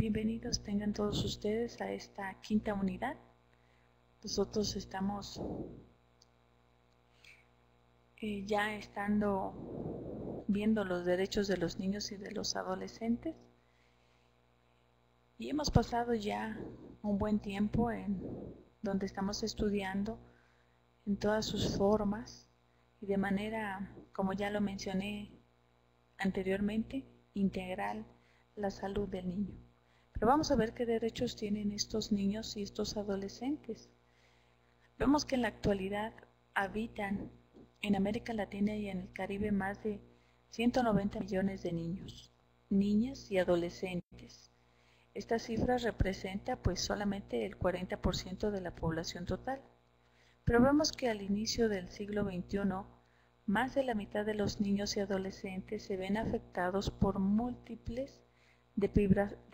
Bienvenidos tengan todos ustedes a esta quinta unidad. Nosotros estamos ya estando viendo los derechos de los niños y de los adolescentes y hemos pasado ya un buen tiempo en donde estamos estudiando en todas sus formas y de manera, como ya lo mencioné anteriormente, integral la salud del niño. Pero vamos a ver qué derechos tienen estos niños y estos adolescentes. Vemos que en la actualidad habitan en América Latina y en el Caribe más de 190 millones de niños, niñas y adolescentes. Esta cifra representa pues solamente el 40% de la población total. Pero vemos que al inicio del siglo XXI, más de la mitad de los niños y adolescentes se ven afectados por múltiples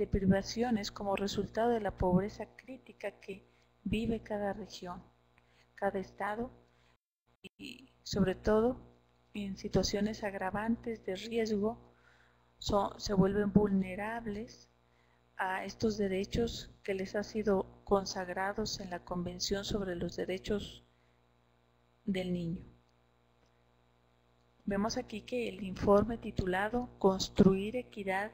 privaciones como resultado de la pobreza crítica que vive cada región, cada estado y sobre todo en situaciones agravantes de riesgo se vuelven vulnerables a estos derechos que les han sido consagrados en la Convención sobre los Derechos del Niño. Vemos aquí que el informe titulado Construir equidad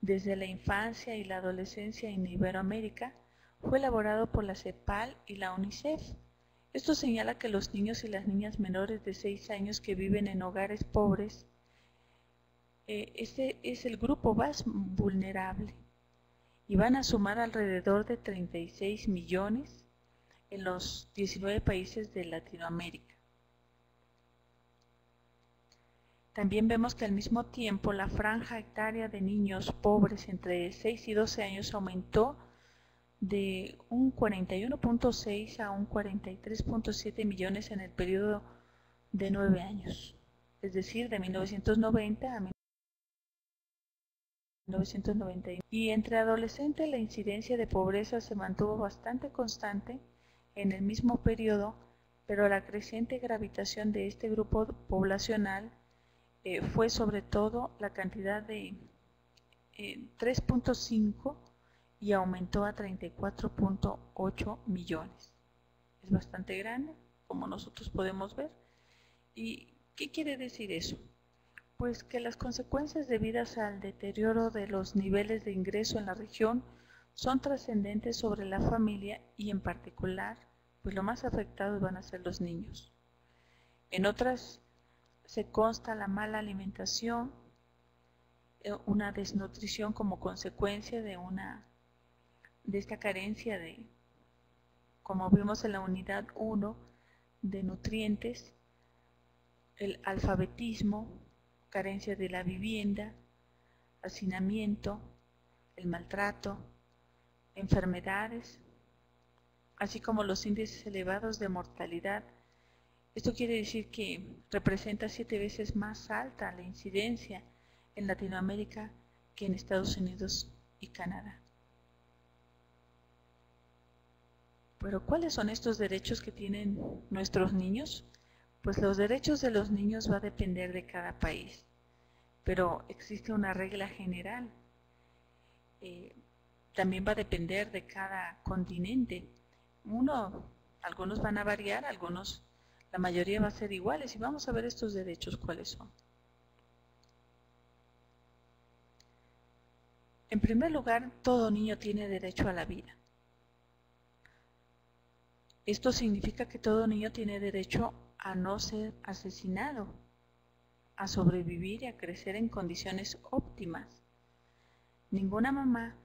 desde la infancia y la adolescencia en Iberoamérica fue elaborado por la CEPAL y la UNICEF. Esto señala que los niños y las niñas menores de 6 años que viven en hogares pobres, este es el grupo más vulnerable y van a sumar alrededor de 36 millones en los 19 países de Latinoamérica. También vemos que al mismo tiempo la franja etaria de niños pobres entre 6 y 12 años aumentó de un 41.6 a un 43.7 millones en el periodo de 9 años, es decir, de 1990 a 1991. Y entre adolescentes la incidencia de pobreza se mantuvo bastante constante en el mismo periodo, pero la creciente gravitación de este grupo poblacional fue sobre todo la cantidad de 3.5 y aumentó a 34.8 millones. Es bastante grande, como nosotros podemos ver. ¿Y qué quiere decir eso? Pues que las consecuencias debidas al deterioro de los niveles de ingreso en la región son trascendentes sobre la familia y en particular, pues lo más afectados van a ser los niños. En otras se consta la mala alimentación, una desnutrición como consecuencia de esta carencia de, como vimos en la unidad 1, de nutrientes, el alfabetismo, carencia de la vivienda, hacinamiento, el maltrato, enfermedades, así como los índices elevados de mortalidad. Esto quiere decir que representa 7 veces más alta la incidencia en Latinoamérica que en Estados Unidos y Canadá. Pero ¿cuáles son estos derechos que tienen nuestros niños? Pues los derechos de los niños va a depender de cada país, pero existe una regla general. También va a depender de cada continente. Algunos van a variar, la mayoría va a ser iguales y vamos a ver estos derechos cuáles son. En primer lugar, todo niño tiene derecho a la vida. Esto significa que todo niño tiene derecho a no ser asesinado, a sobrevivir y a crecer en condiciones óptimas. Ninguna mamá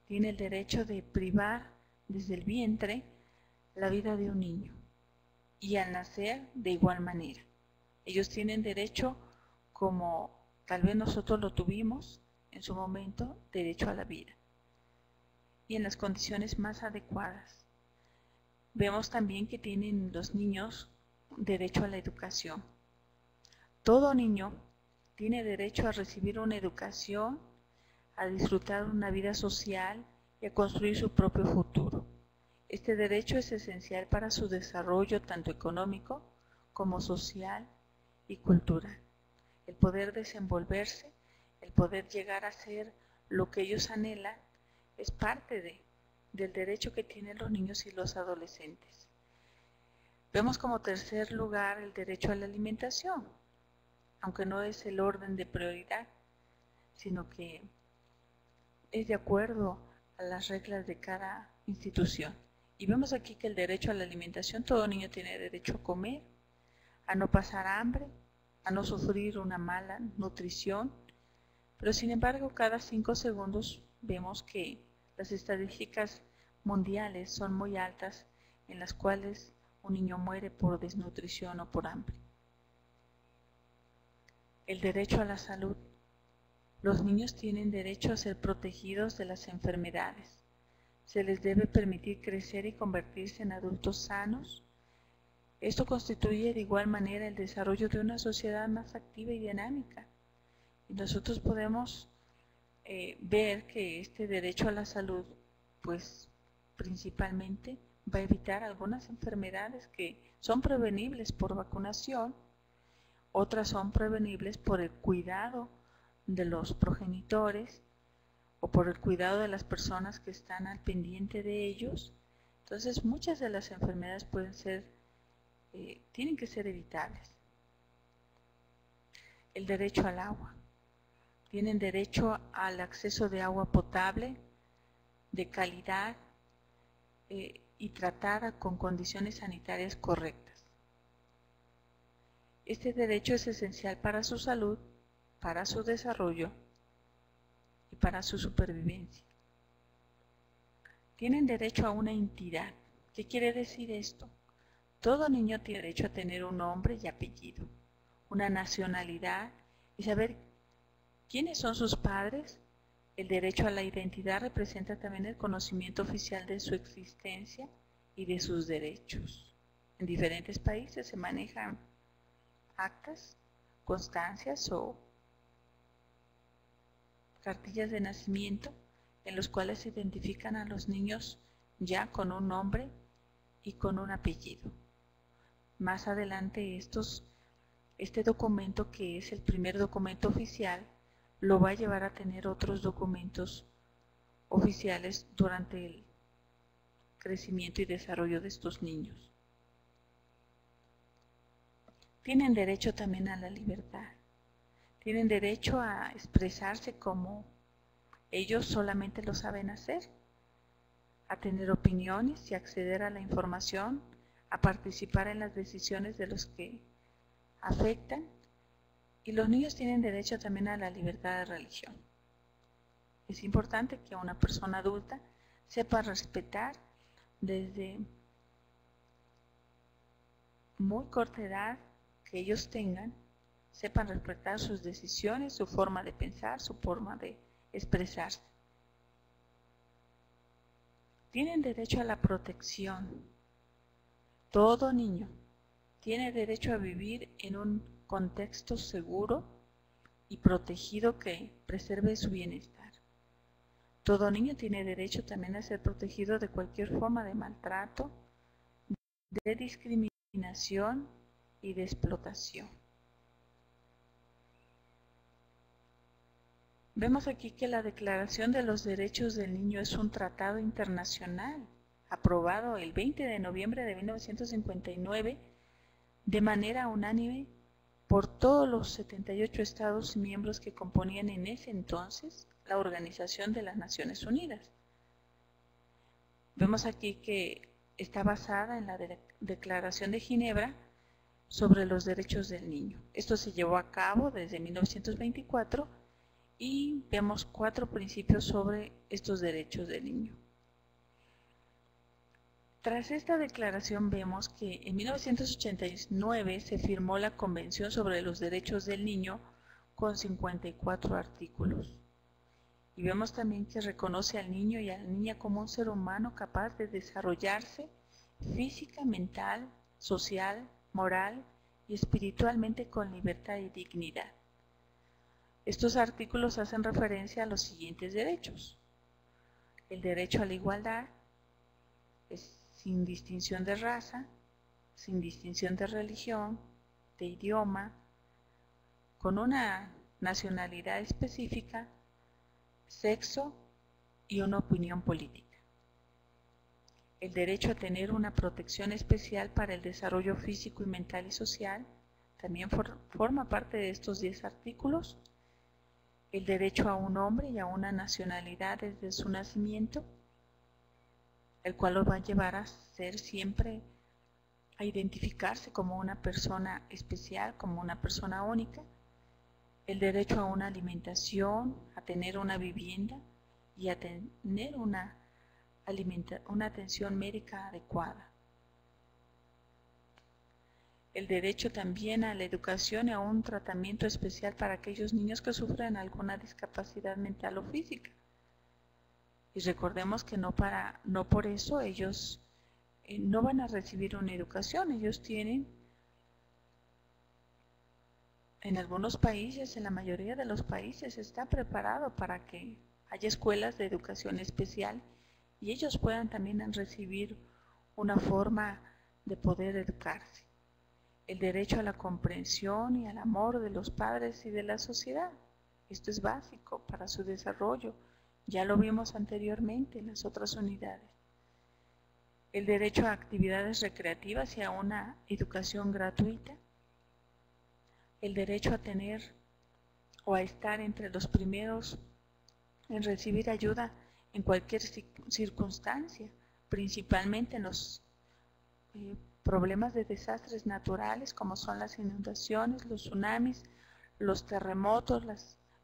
tiene el derecho de privar desde el vientre la vida de un niño y al nacer de igual manera. Ellos tienen derecho, como tal vez nosotros lo tuvimos en su momento, derecho a la vida y en las condiciones más adecuadas. Vemos también que tienen los niños derecho a la educación. Todo niño tiene derecho a recibir una educación, a disfrutar una vida social y a construir su propio futuro. Este derecho es esencial para su desarrollo tanto económico como social y cultural. El poder desenvolverse, el poder llegar a ser lo que ellos anhelan es parte del derecho que tienen los niños y los adolescentes. Vemos como tercer lugar el derecho a la alimentación, aunque no es el orden de prioridad, sino que es de acuerdo a las reglas de cada institución. Y vemos aquí que el derecho a la alimentación, todo niño tiene derecho a comer, a no pasar hambre, a no sufrir una mala nutrición, pero sin embargo cada 5 segundos vemos que las estadísticas mundiales son muy altas en las cuales un niño muere por desnutrición o por hambre. El derecho a la salud. Los niños tienen derecho a ser protegidos de las enfermedades. Se les debe permitir crecer y convertirse en adultos sanos. Esto constituye de igual manera el desarrollo de una sociedad más activa y dinámica. Y nosotros podemos ver que este derecho a la salud, pues principalmente va a evitar algunas enfermedades que son prevenibles por vacunación, otras son prevenibles por el cuidado de los progenitores o por el cuidado de las personas que están al pendiente de ellos. Entonces muchas de las enfermedades tienen que ser evitables. El derecho al agua. Tienen derecho al acceso de agua potable, de calidad y tratada con condiciones sanitarias correctas. Este derecho es esencial para su salud, para su desarrollo y para su supervivencia. Tienen derecho a una identidad. ¿Qué quiere decir esto? Todo niño tiene derecho a tener un nombre y apellido, una nacionalidad y saber quiénes son sus padres. El derecho a la identidad representa también el conocimiento oficial de su existencia y de sus derechos. En diferentes países se manejan actas, constancias o cartillas de nacimiento en los cuales se identifican a los niños ya con un nombre y con un apellido. Más adelante este documento, que es el primer documento oficial, lo va a llevar a tener otros documentos oficiales durante el crecimiento y desarrollo de estos niños. Tienen derecho también a la libertad. Tienen derecho a expresarse como ellos solamente lo saben hacer, a tener opiniones y acceder a la información, a participar en las decisiones de los que afectan. Y los niños tienen derecho también a la libertad de religión. Es importante que una persona adulta sepa respetar desde muy corta edad que ellos tengan, sepan respetar sus decisiones, su forma de pensar, su forma de expresarse. Tienen derecho a la protección. Todo niño tiene derecho a vivir en un contexto seguro y protegido que preserve su bienestar. Todo niño tiene derecho también a ser protegido de cualquier forma de maltrato, de discriminación y de explotación. Vemos aquí que la Declaración de los Derechos del Niño es un tratado internacional aprobado el 20 de noviembre de 1959 de manera unánime por todos los 78 Estados miembros que componían en ese entonces la Organización de las Naciones Unidas. Vemos aquí que está basada en la Declaración de Ginebra sobre los derechos del niño. Esto se llevó a cabo desde 1924 y vemos 4 principios sobre estos derechos del niño. Tras esta declaración vemos que en 1989 se firmó la Convención sobre los Derechos del Niño con 54 artículos. Y vemos también que reconoce al niño y a la niña como un ser humano capaz de desarrollarse física, mental, social, moral y espiritualmente con libertad y dignidad. Estos artículos hacen referencia a los siguientes derechos: el derecho a la igualdad, sin distinción de raza, sin distinción de religión, de idioma, con una nacionalidad específica, sexo y una opinión política. El derecho a tener una protección especial para el desarrollo físico y mental y social también forma parte de estos 10 artículos. El derecho a un hombre y a una nacionalidad desde su nacimiento, el cual los va a llevar a ser siempre, a identificarse como una persona especial, como una persona única. El derecho a una alimentación, a tener una vivienda y a tener una atención médica adecuada. El derecho también a la educación y a un tratamiento especial para aquellos niños que sufren alguna discapacidad mental o física. Y recordemos que no por eso ellos no van a recibir una educación. Ellos tienen, en algunos países, en la mayoría de los países, está preparado para que haya escuelas de educación especial y ellos puedan también recibir una forma de poder educarse. El derecho a la comprensión y al amor de los padres y de la sociedad. Esto es básico para su desarrollo. Ya lo vimos anteriormente en las otras unidades. El derecho a actividades recreativas y a una educación gratuita. El derecho a tener o a estar entre los primeros en recibir ayuda en cualquier circunstancia, principalmente en los problemas de desastres naturales como son las inundaciones, los tsunamis, los terremotos,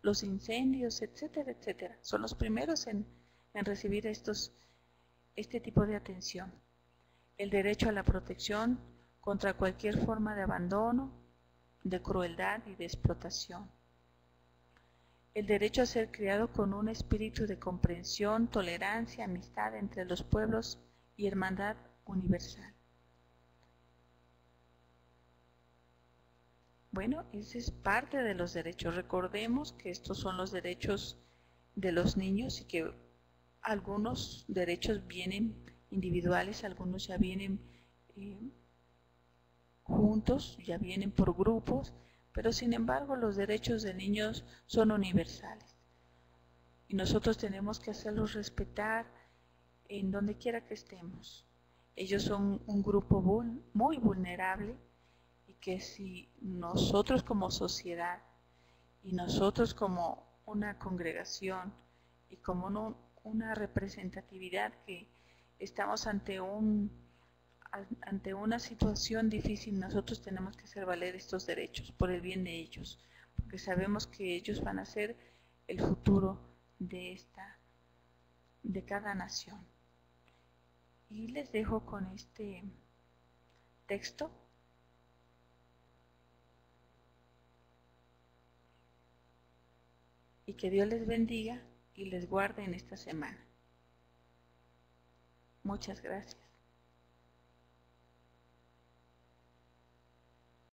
los incendios, etcétera, etcétera. Son los primeros en recibir este tipo de atención. El derecho a la protección contra cualquier forma de abandono, de crueldad y de explotación. El derecho a ser criado con un espíritu de comprensión, tolerancia, amistad entre los pueblos y hermandad universal. Bueno, ese es parte de los derechos. Recordemos que estos son los derechos de los niños y que algunos derechos vienen individuales, algunos ya vienen juntos, ya vienen por grupos, pero sin embargo los derechos de niños son universales. Y nosotros tenemos que hacerlos respetar en donde quiera que estemos. Ellos son un grupo muy vulnerable y que si nosotros como sociedad y nosotros como una congregación y como una representatividad que estamos ante una situación difícil, nosotros tenemos que hacer valer estos derechos por el bien de ellos, porque sabemos que ellos van a ser el futuro de cada nación. Y les dejo con este texto. Y que Dios les bendiga y les guarde en esta semana. Muchas gracias.